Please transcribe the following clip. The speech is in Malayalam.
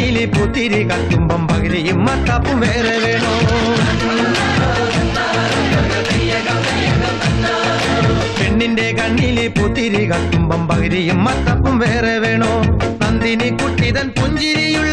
കണ്ണില് പുത്തിരി കത്തുമ്പം പകുതിയും മത്താപ്പും വേറെ വേണോ? പെണ്ണിന്റെ കണ്ണില് പുത്തിരി കത്തുമ്പം പകുതിയും മത്തപ്പും വേറെ വേണോ? നന്ദിനി കുട്ടിതൻ പുഞ്ചിരിയുള്ള